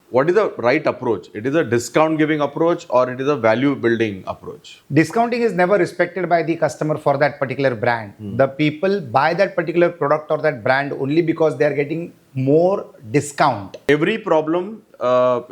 what is the right approach? It is a discount giving approach or it is a value building approach? Discounting is never respected by the customer for that particular brand. The people buy that particular product or that brand only because they are getting more discount. Every problem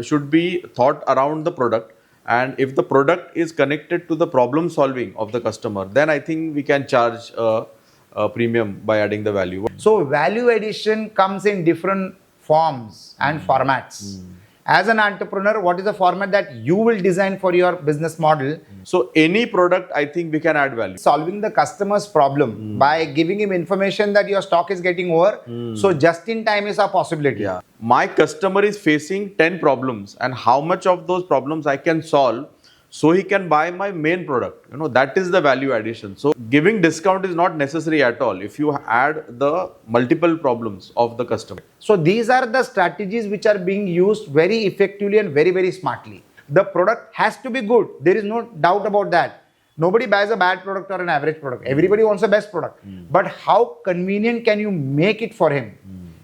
should be thought around the product, and if the product is connected to the problem solving of the customer, then I think we can charge a premium by adding the value. So value addition comes in different forms and formats. As an entrepreneur, what is the format that you will design for your business model? So any product, I think we can add value. Solving the customer's problem by giving him information that your stock is getting over. So just in time is a possibility. Yeah. My customer is facing 10 problems, and how much of those problems I can solve so he can buy my main product. That is the value addition. So giving discount is not necessary at all if you add the multiple problems of the customer. So these are the strategies which are being used very effectively and very, very smartly. The product has to be good. There is no doubt about that. Nobody buys a bad product or an average product. Everybody wants a best product. But how convenient can you make it for him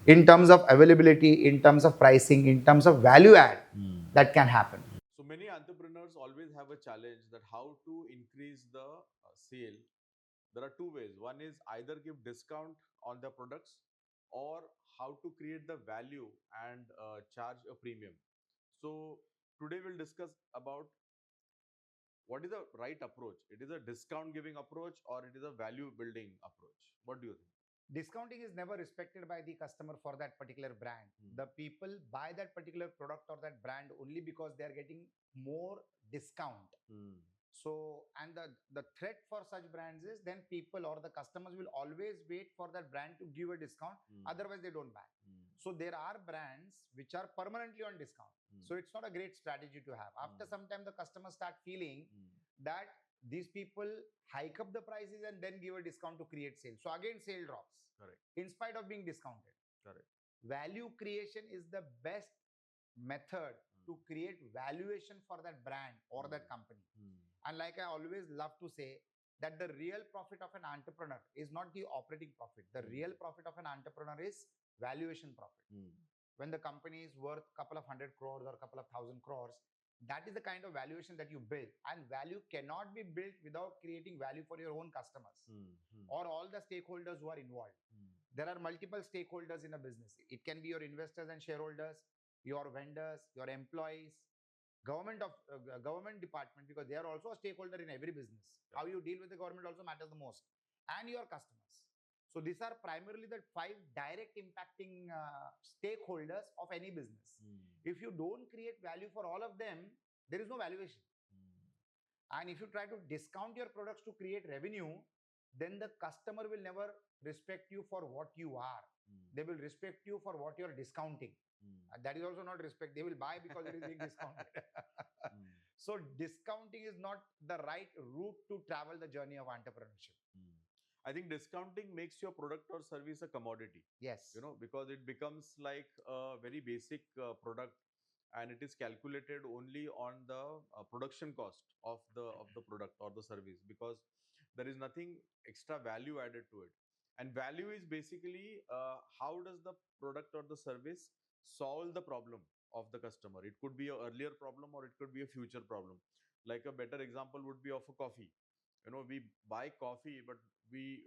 in terms of availability, in terms of pricing, in terms of value add? That can happen. So many entrepreneurs always have a challenge that how to increase the sale. There are two ways. One is either give discount on the products or how to create the value and charge a premium. So today we'll discuss about what is the right approach. It is a discount giving approach or it is a value building approach. What do you think? Discounting is never respected by the customer for that particular brand. The people buy that particular product or that brand only because they are getting more discount. So, and the threat for such brands is then people or the customers will always wait for that brand to give a discount. Otherwise, they don't buy. So there are brands which are permanently on discount. So it's not a great strategy to have. After some time, the customers start feeling that these people hike up the prices and then give a discount to create sales. So again, sale drops. Correct. In spite of being discounted. Correct. Value creation is the best method to create valuation for that brand or that company. And like I always love to say, that the real profit of an entrepreneur is not the operating profit. The real profit of an entrepreneur is valuation profit. When the company is worth a couple of 100 crores or a couple of 1,000 crores, that is the kind of valuation that you build. And value cannot be built without creating value for your own customers or all the stakeholders who are involved. There are multiple stakeholders in a business. It can be your investors and shareholders, your vendors, your employees, government department, because they are also a stakeholder in every business. How you deal with the government also matters the most, and your customers. So these are primarily the 5 direct impacting stakeholders of any business. If you don't create value for all of them, there is no valuation. And if you try to discount your products to create revenue, then the customer will never respect you for what you are. They will respect you for what you're discounting. That is also not respect. They will buy because it is being discounted. So discounting is not the right route to travel the journey of entrepreneurship. I think discounting makes your product or service a commodity. Yes. Because it becomes like a very basic product, and it is calculated only on the production cost of the product or the service, because there is nothing extra value added to it. And value is basically how does the product or the service solve the problem of the customer. It could be an earlier problem or it could be a future problem. Like a better example would be of a coffee. We buy coffee, but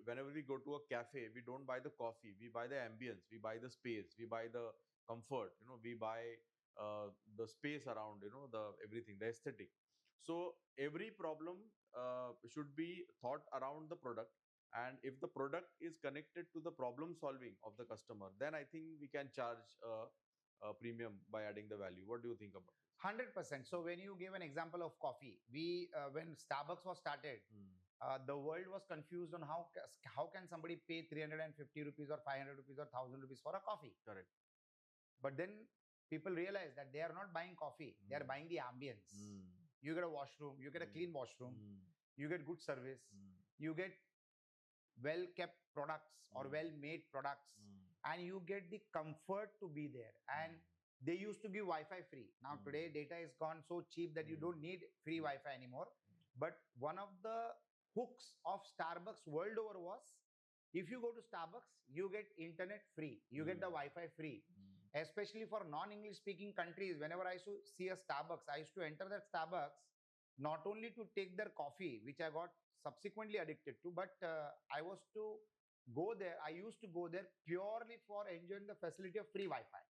whenever we go to a cafe, we don't buy the coffee. We buy the ambience, we buy the space, we buy the comfort. We buy the space around. The everything, the aesthetic. So every problem should be thought around the product, and if the product is connected to the problem solving of the customer, then I think we can charge a premium by adding the value. What do you think about this? 100%. So when you gave an example of coffee, when Starbucks was started, the world was confused on how can somebody pay 350 rupees or 500 rupees or 1,000 rupees for a coffee. Correct. But then people realize that they are not buying coffee, they are buying the ambience. You get a washroom, you get a clean washroom, you get good service, you get well kept products or well made products, and you get the comfort to be there. And they used to give Wi-Fi free. Now today data is gone so cheap that you don't need free Wi-Fi anymore. But one of the hooks of Starbucks world over was, if you go to Starbucks, you get internet free, you get the Wi-Fi free, especially for non-English speaking countries. Whenever I used to see a Starbucks, I used to enter that Starbucks not only to take their coffee, which I got subsequently addicted to, but I was to go there. I used to go there purely for enjoying the facility of free Wi-Fi.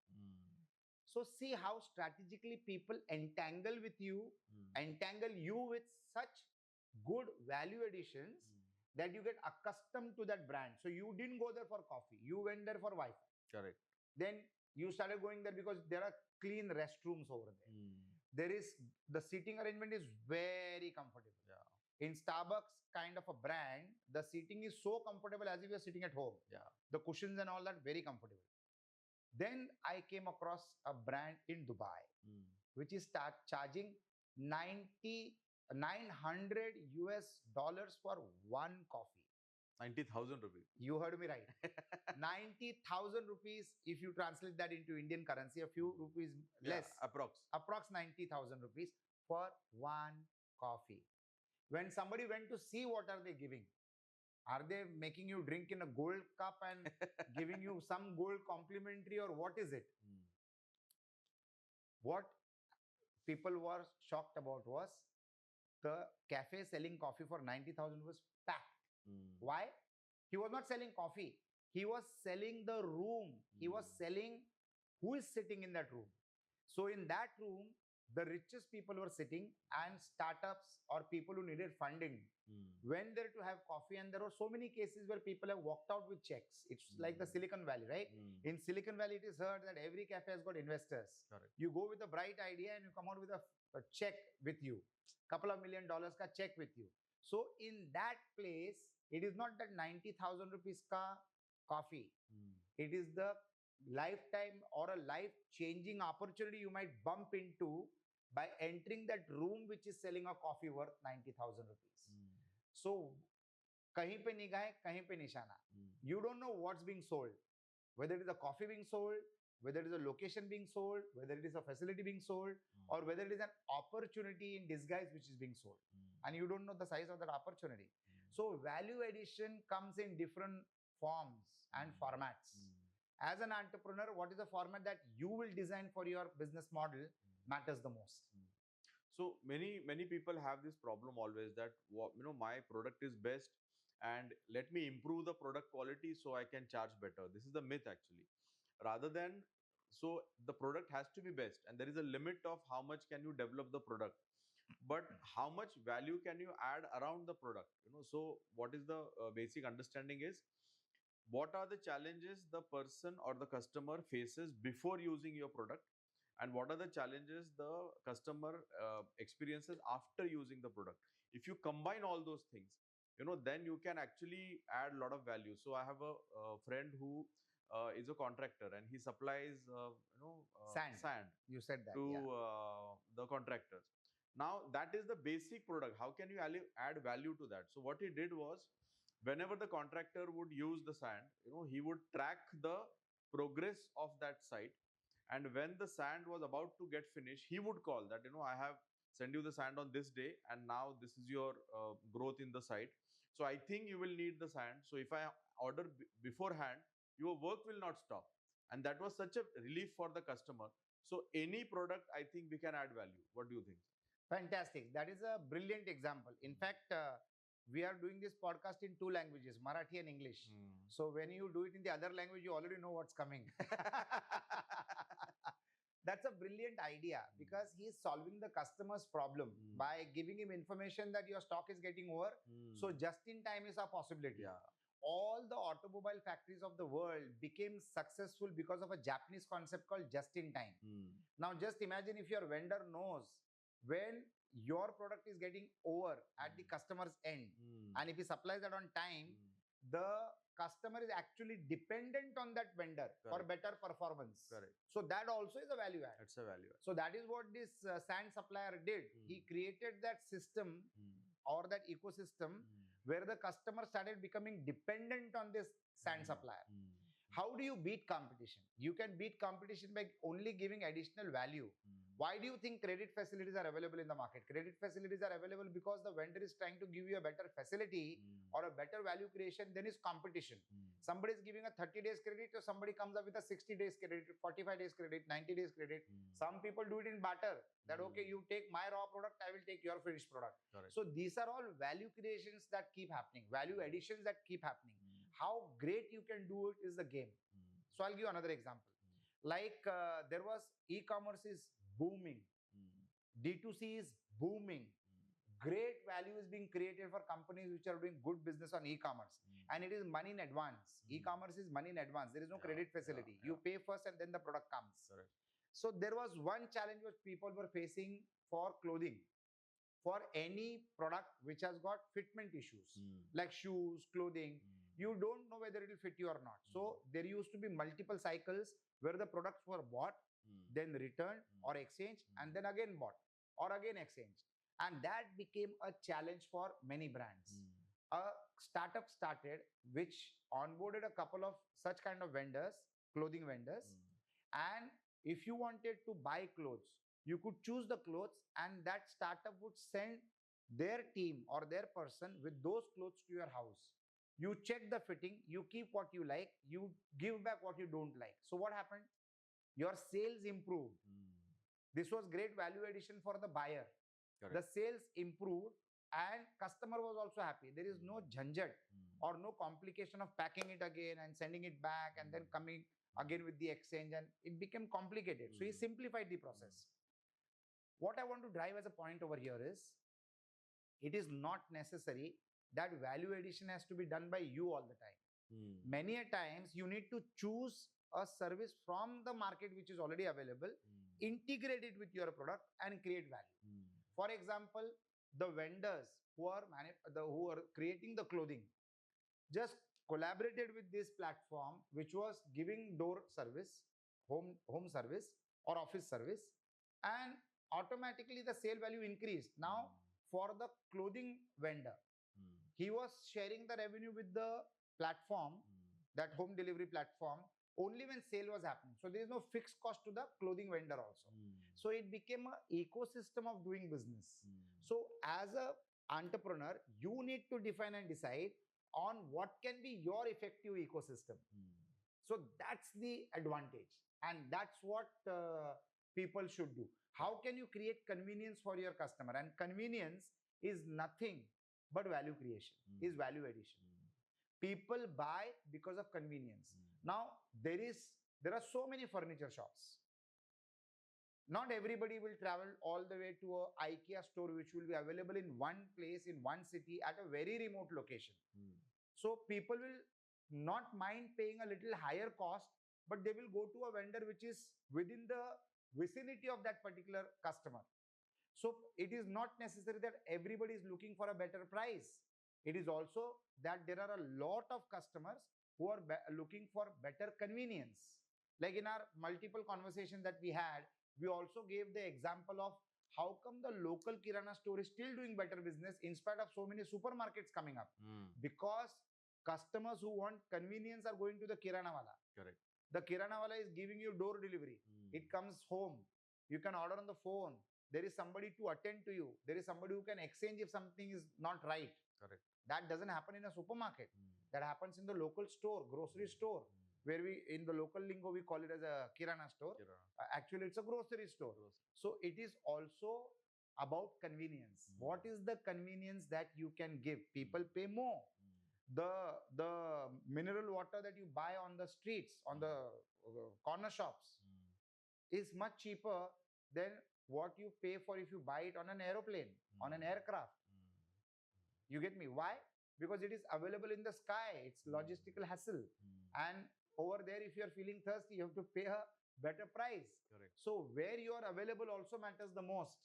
So see how strategically people entangle you with such good value additions that you get accustomed to that brand. So you didn't go there for coffee, you went there for Wi-Fi. Correct. Then you started going there because there are clean restrooms over there. There is the seating arrangement is very comfortable. In Starbucks kind of a brand, the seating is so comfortable as if you're sitting at home. The cushions and all that, very comfortable. Then I came across a brand in Dubai, which is charging 900 US dollars for one coffee. 90,000 rupees. You heard me right. 90,000 rupees, if you translate that into Indian currency, a few rupees less. Approx 90,000 rupees for one coffee. When somebody went to see what are they giving, are they making you drink in a gold cup and giving you some gold complimentary, or what is it? What people were shocked about was the cafe selling coffee for 90,000 was packed. Why? He was not selling coffee. He was selling the room. He was selling who is sitting in that room. So in that room, the richest people were sitting, and startups or people who needed funding went there to have coffee. And there were so many cases where people have walked out with checks. It's like the Silicon Valley, right? In Silicon Valley, it is heard that every cafe has got investors. Correct. You go with a bright idea and you come out with a check with you, couple of $1 million ka check with you. So in that place, it is not that 90,000 rupees ka coffee. It is the lifetime or a life-changing opportunity you might bump into by entering that room which is selling a coffee worth 90,000 rupees. So, kahin pe nigahe, kahin pe nishana. You don't know what's being sold. Whether it is a coffee being sold, whether it is a location being sold, whether it is a facility being sold, or whether it is an opportunity in disguise which is being sold. And you don't know the size of that opportunity. So, value addition comes in different forms and formats. As an entrepreneur, what is the format that you will design for your business model matters the most. So many people have this problem always that my product is best and let me improve the product quality so I can charge better. This is the myth actually. Rather than, so the product has to be best and there is a limit of how much can you develop the product, but how much value can you add around the product. So what is the basic understanding is, what are the challenges the person or the customer faces before using your product, and what are the challenges the customer experiences after using the product. If you combine all those things, then you can actually add a lot of value. So I have a friend who is a contractor and he supplies sand. You said that to the contractors. Now that is the basic product. How can you add value to that? So what he did was, whenever the contractor would use the sand, he would track the progress of that site. And when the sand was about to get finished, he would call that, I have sent you the sand on this day, and now this is your growth in the site. So I think you will need the sand. So if I order beforehand, your work will not stop. And that was such a relief for the customer. So any product, I think we can add value. What do you think? Fantastic. That is a brilliant example. In fact, we are doing this podcast in two languages, Marathi and English. So when you do it in the other language, you already know what's coming. That's a brilliant idea because he is solving the customer's problem by giving him information that your stock is getting over. So just in time is a possibility. All the automobile factories of the world became successful because of a Japanese concept called just in time. Now just imagine if your vendor knows when your product is getting over at the customer's end, and if he supplies that on time, the customer is actually dependent on that vendor for better performance. So that also is a value add. It's a value add. So that is what this sand supplier did. He created that system or that ecosystem where the customer started becoming dependent on this sand supplier. How do you beat competition? You can beat competition by only giving additional value. Why do you think credit facilities are available in the market? Credit facilities are available because the vendor is trying to give you a better facility or a better value creation than his competition. Somebody is giving a 30 days credit, so somebody comes up with a 60 days credit, 45 days credit, 90 days credit. Some people do it in barter, that okay, you take my raw product, I will take your finished product. Correct. So these are all value creations that keep happening, value additions that keep happening. How great you can do it is the game. So I'll give you another example. Like there was e-commerce is booming, D2C is booming. Great value is being created for companies which are doing good business on e-commerce, and it is money in advance. E-commerce is money in advance. There is no credit facility. You pay first and then the product comes. Correct. So there was one challenge which people were facing for clothing, for any product which has got fitment issues, like shoes, clothing. You don't know whether it will fit you or not. So there used to be multiple cycles where the products were bought, then returned or exchanged, and then again bought or again exchanged. And that became a challenge for many brands. A startup started which onboarded a couple of such kind of vendors, clothing vendors. And if you wanted to buy clothes, you could choose the clothes, and that startup would send their team or their person with those clothes to your house. You check the fitting, you keep what you like, you give back what you don't like. So what happened? Your sales improved. This was great value addition for the buyer. Correct. The sales improved and customer was also happy. There is no jhanjat or no complication of packing it again and sending it back and then coming again with the exchange, and it became complicated. So he simplified the process. What I want to drive as a point over here is, it is not necessary that value addition has to be done by you all the time. Many a times you need to choose a service from the market which is already available, integrate it with your product and create value. For example, the vendors who are creating the clothing just collaborated with this platform which was giving door service, home service or office service, and automatically the sale value increased. Now for the clothing vendor, he was sharing the revenue with the platform, that home delivery platform, only when sale was happening. So there is no fixed cost to the clothing vendor also. So it became an ecosystem of doing business. So as a entrepreneur, you need to define and decide on what can be your effective ecosystem. So that's the advantage, and that's what people should do. How can you create convenience for your customer? And convenience is nothing but value creation, is value addition. People buy because of convenience. Now there are so many furniture shops. Not everybody will travel all the way to a IKEA store which will be available in one place, in one city, at a very remote location. So people will not mind paying a little higher cost, but they will go to a vendor which is within the vicinity of that particular customer. So it is not necessary that everybody is looking for a better price. It is also that there are a lot of customers who are looking for better convenience. Like in our multiple conversations that we had, we also gave the example of how come the local kirana store is still doing better business in spite of so many supermarkets coming up. Because customers who want convenience are going to the kirana wala. Correct. The kirana wala is giving you door delivery. It comes home. You can order on the phone. There is somebody to attend to you. There is somebody who can exchange if something is not right. Correct. That doesn't happen in a supermarket. That happens in the local store, grocery store, where in the local lingo, we call it as a kirana store. Actually, it's a grocery store. So it is also about convenience. What is the convenience that you can give? People pay more. The mineral water that you buy on the streets, on the corner shops, is much cheaper than what you pay for if you buy it on an aeroplane, on an aircraft. You get me? Why? Because it is available in the sky. It's logistical hassle. And over there, if you're feeling thirsty, you have to pay a better price. Correct. So where you are available also matters the most.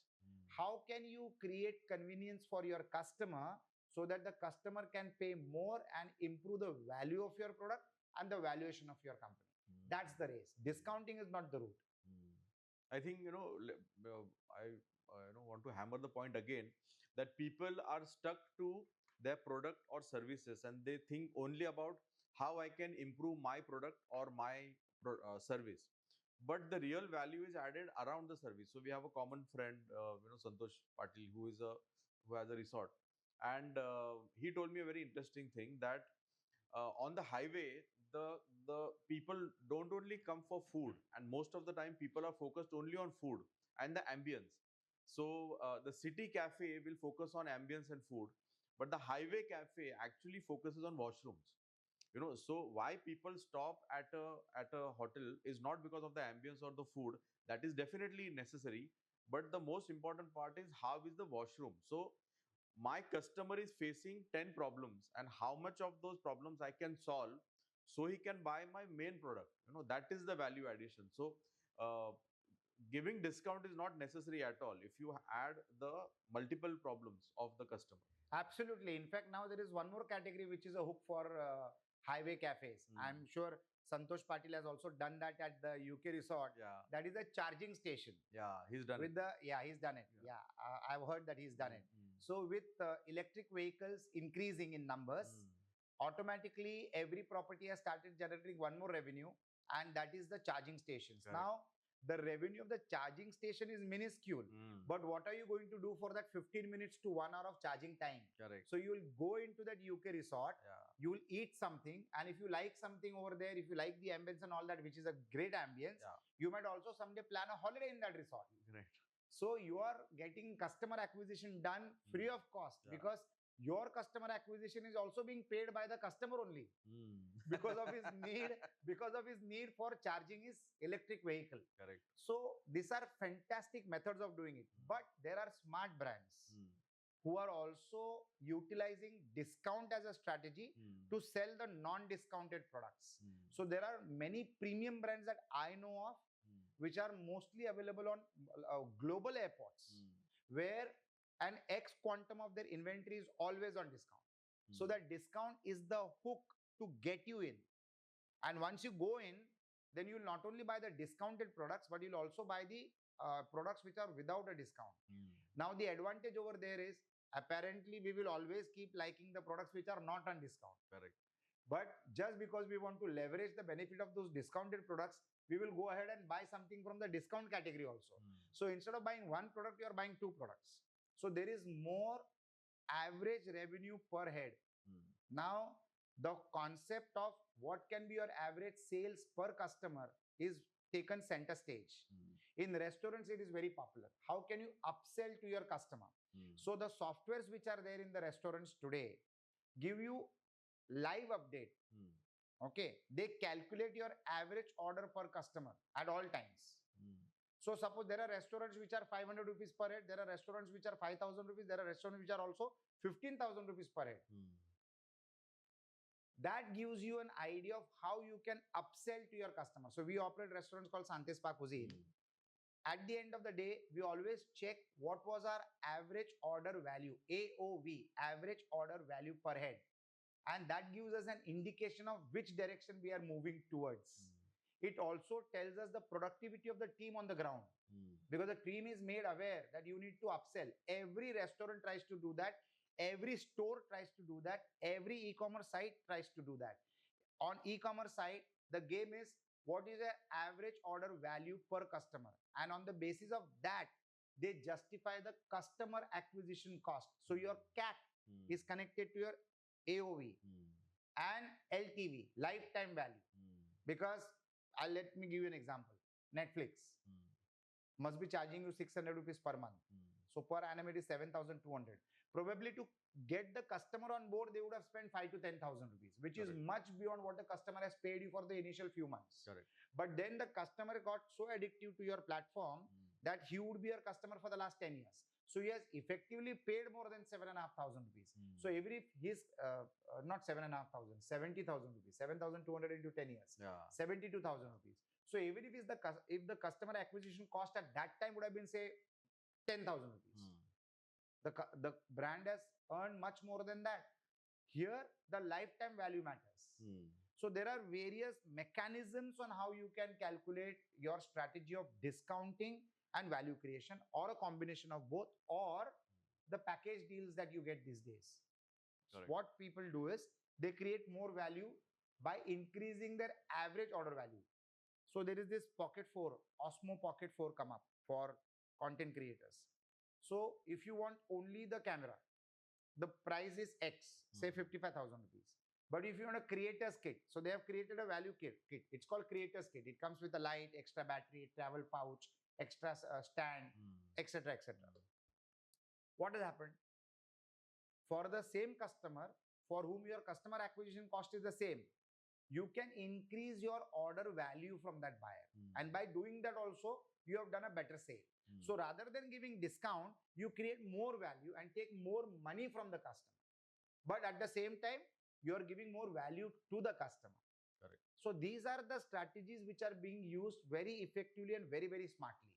How can you create convenience for your customer so that the customer can pay more and improve the value of your product and the valuation of your company? That's the race. Discounting is not the route. I think, I want to hammer the point again that people are stuck to their product or services, and they think only about how I can improve my product or my service. But the real value is added around the service. So we have a common friend, Santosh Patil, who has a resort, and he told me a very interesting thing that on the highway, the people don't only come for food, and most of the time people are focused only on food and the ambience. So the city cafe will focus on ambience and food, but the highway cafe actually focuses on washrooms. So why people stop at a hotel is not because of the ambience or the food. That is definitely necessary, but the most important part is how is the washroom. So my customer is facing 10 problems, and how much of those problems I can solve so he can buy my main product. That is the value addition. So uh, giving discount is not necessary at all if you add the multiple problems of the customer. Absolutely. In fact, now there is one more category which is a hook for highway cafes. I'm sure Santosh Patil has also done that at the UK resort. Yeah, That is a charging station. yeah, he's done With it. the he's done it. Yeah. Yeah, I've heard that he's done it. So with electric vehicles increasing in numbers, automatically every property has started generating one more revenue, and that is the charging stations. Correct. Now the revenue of the charging station is minuscule, but what are you going to do for that 15 minutes to 1 hour of charging time? Correct. So you will go into that UK resort, Yeah. you will eat something, and if you like something over there, if you like the ambience and all that, which is a great ambience, Yeah. you might also someday plan a holiday in that resort. Right. So you are getting customer acquisition done free of cost, Yeah. because your customer acquisition is also being paid by the customer only because of his need for charging his electric vehicle. Correct. So these are fantastic methods of doing it. But there are smart brands who are also utilizing discount as a strategy to sell the non-discounted products. So there are many premium brands that I know of which are mostly available on global airports, where an X quantum of their inventory is always on discount. So that discount is the hook to get you in. And once you go in, then you'll not only buy the discounted products, but you'll also buy the products which are without a discount. Now, the advantage over there is, apparently we will always keep liking the products which are not on discount. Correct. But just because we want to leverage the benefit of those discounted products, we will go ahead and buy something from the discount category also. So instead of buying one product, you are buying two products. So there is more average revenue per head. Now, the concept of what can be your average sales per customer is taken center stage. In restaurants, it is very popular. How can you upsell to your customer? So the softwares which are there in the restaurants today give you live update. Okay, they calculate your average order per customer at all times. So suppose there are restaurants which are 500 rupees per head, there are restaurants which are 5,000 rupees, there are restaurants which are also 15,000 rupees per head. That gives you an idea of how you can upsell to your customer. So we operate restaurants called Sante Spa Cuisine. At the end of the day, we always check what was our average order value, AOV, average order value per head. And that gives us an indication of which direction we are moving towards. It also tells us the productivity of the team on the ground, because the team is made aware that you need to upsell. Every restaurant tries to do that. Every store tries to do that. Every e-commerce site tries to do that. On e-commerce site, the game is what is the average order value per customer. And on the basis of that, they justify the customer acquisition cost. So your CAC is connected to your AOV and LTV, lifetime value. Because let me give you an example. Netflix must be charging you 600 rupees per month. So per annum it is 7,200. Probably to get the customer on board, they would have spent 5 to 10,000 rupees, which is much beyond what the customer has paid you for the initial few months. Correct. But then the customer got so addictive to your platform that he would be your customer for the last 10 years. So he has effectively paid more than 7,500 rupees. So every his not 7,500, 70,000 rupees, 7,200 into 10 years, 72,000 rupees. So even if the customer acquisition cost at that time would have been say 10,000 rupees, the brand has earned much more than that. Here, the lifetime value matters. So there are various mechanisms on how you can calculate your strategy of discounting and value creation, or a combination of both, or the package deals that you get these days. Correct. What people do is they create more value by increasing their average order value. So there is this Pocket 4, Osmo Pocket 4 come up for content creators. So if you want only the camera, the price is X, say 55,000 rupees. But if you want a creator's kit, so they have created a value kit. It's called creator's kit. It comes with a light, extra battery, travel pouch, extra stand, etc., etc. What has happened? For the same customer, for whom your customer acquisition cost is the same, you can increase your order value from that buyer. And by doing that also, you have done a better sale. So rather than giving discount, you create more value and take more money from the customer. But at the same time, you are giving more value to the customer. Correct. So these are the strategies which are being used very effectively and very, very smartly.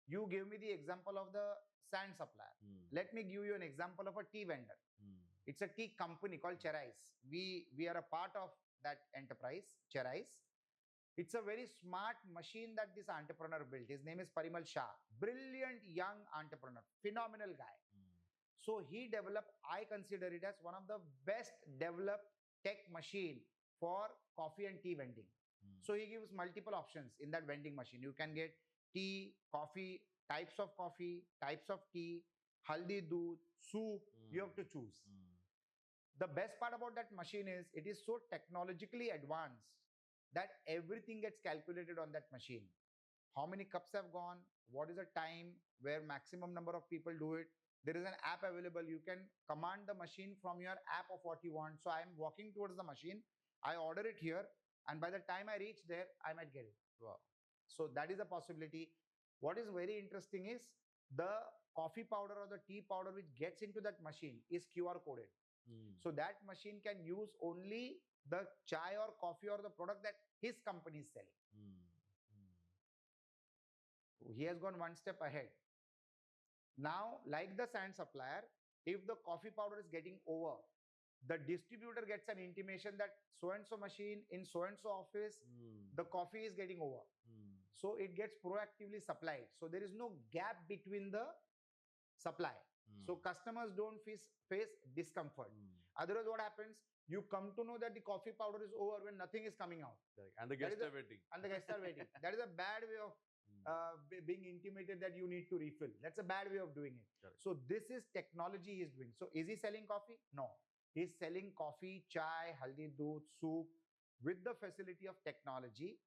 You gave me the example of the sand supplier. Let me give you an example of a tea vendor. It's a tea company called Cherais. We are a part of that enterprise, Cherais. It's a very smart machine that this entrepreneur built. His name is Parimal Shah. Brilliant young entrepreneur, phenomenal guy. So he developed, I consider it as one of the best developed tech machine for coffee and tea vending. So he gives multiple options in that vending machine. You can get tea, coffee, types of tea, haldi doodh, soup. You have to choose. The best part about that machine is it is so technologically advanced that everything gets calculated on that machine. How many cups have gone? What is the time where maximum number of people do it? There is an app available. You can command the machine from your app of what you want. So I am walking towards the machine. I order it here. And by the time I reach there, I might get it. Wow. So that is a possibility. What is very interesting is the coffee powder or the tea powder which gets into that machine is QR coded. So that machine can use only the chai or coffee or the product that his company is selling. He has gone one step ahead. Now, like the sand supplier, if the coffee powder is getting over, the distributor gets an intimation that so-and-so machine in so-and-so office, the coffee is getting over. So it gets proactively supplied. So there is no gap between the supply. So customers don't face discomfort. Otherwise, what happens? You come to know that the coffee powder is over when nothing is coming out. And the guests are waiting. And the guests are waiting. That is a bad way of being intimated that you need to refill. That's a bad way of doing it. Correct. So this is technology he is doing. So is he selling coffee? No. He's selling coffee, chai, haldi doodh, soup with the facility of technology,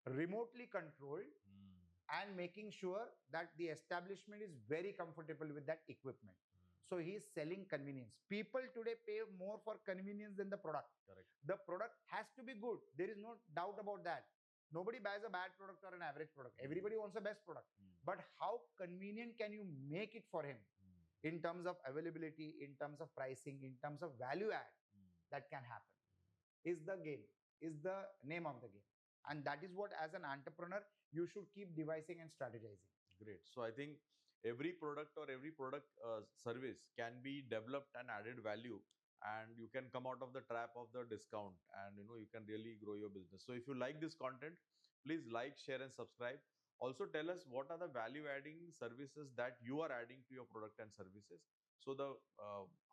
remotely controlled, and making sure that the establishment is very comfortable with that equipment. So he is selling convenience. People today pay more for convenience than the product. Correct. The product has to be good. There is no doubt about that. Nobody buys a bad product or an average product. Everybody wants a best product. But how convenient can you make it for him in terms of availability, in terms of pricing, in terms of value add? That can happen. Is the game, is the name of the game. And that is what, as an entrepreneur, you should keep devising and strategizing. Great. So I think every product or every product service can be developed and added value, and you can come out of the trap of the discount, and you can really grow your business. So if you like this content, please like, share and subscribe. Also tell us what are the value adding services that you are adding to your product and services, so the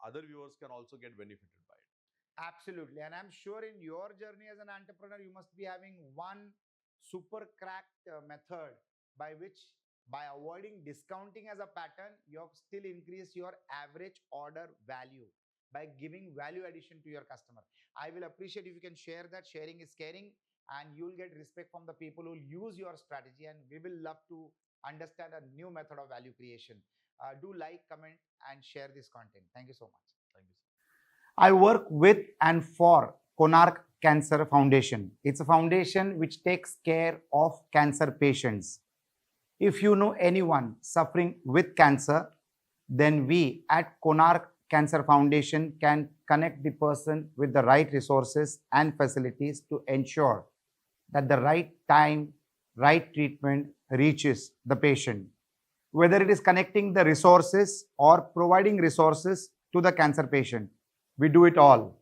other viewers can also get benefited by it. Absolutely. And I'm sure in your journey as an entrepreneur, you must be having one super cracked method by which, by avoiding discounting as a pattern, you have still increased your average order value by giving value addition to your customer. I will appreciate if you can share that. Sharing is caring, and you'll get respect from the people who use your strategy. And we will love to understand a new method of value creation. Do like, comment, and share this content. Thank you so much. Thank you, sir. I work with and for Konark Cancer Foundation. It's a foundation which takes care of cancer patients. If you know anyone suffering with cancer, then we at Konark Cancer Foundation can connect the person with the right resources and facilities to ensure that the right time, right treatment reaches the patient. Whether it is connecting the resources or providing resources to the cancer patient, we do it all.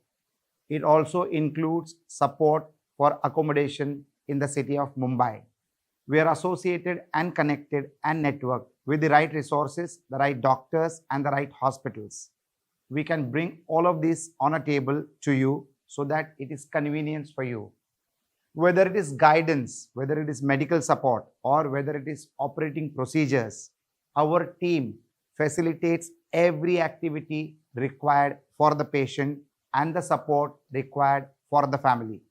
It also includes support for accommodation in the city of Mumbai. We are associated and connected and networked with the right resources, the right doctors, and the right hospitals. We can bring all of this on a table to you so that it is convenience for you. Whether it is guidance, whether it is medical support, or whether it is operating procedures, our team facilitates every activity required for the patient and the support required for the family.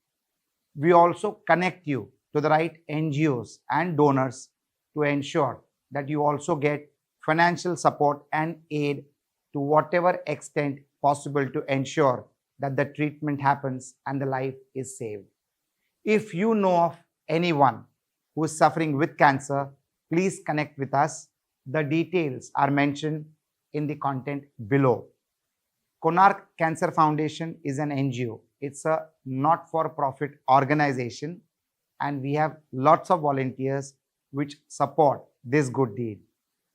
We also connect you to the right NGOs and donors to ensure that you also get financial support and aid to whatever extent possible to ensure that the treatment happens and the life is saved. If you know of anyone who is suffering with cancer, please connect with us. The details are mentioned in the content below. Konark Cancer Foundation is an NGO. It's a not-for-profit organization, and we have lots of volunteers which support this good deed.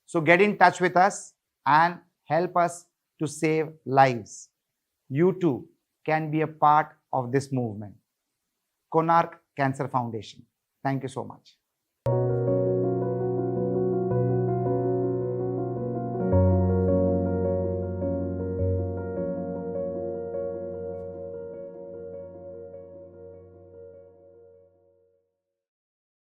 So get in touch with us and help us to save lives. You too can be a part of this movement. Konark Cancer Foundation. Thank you so much.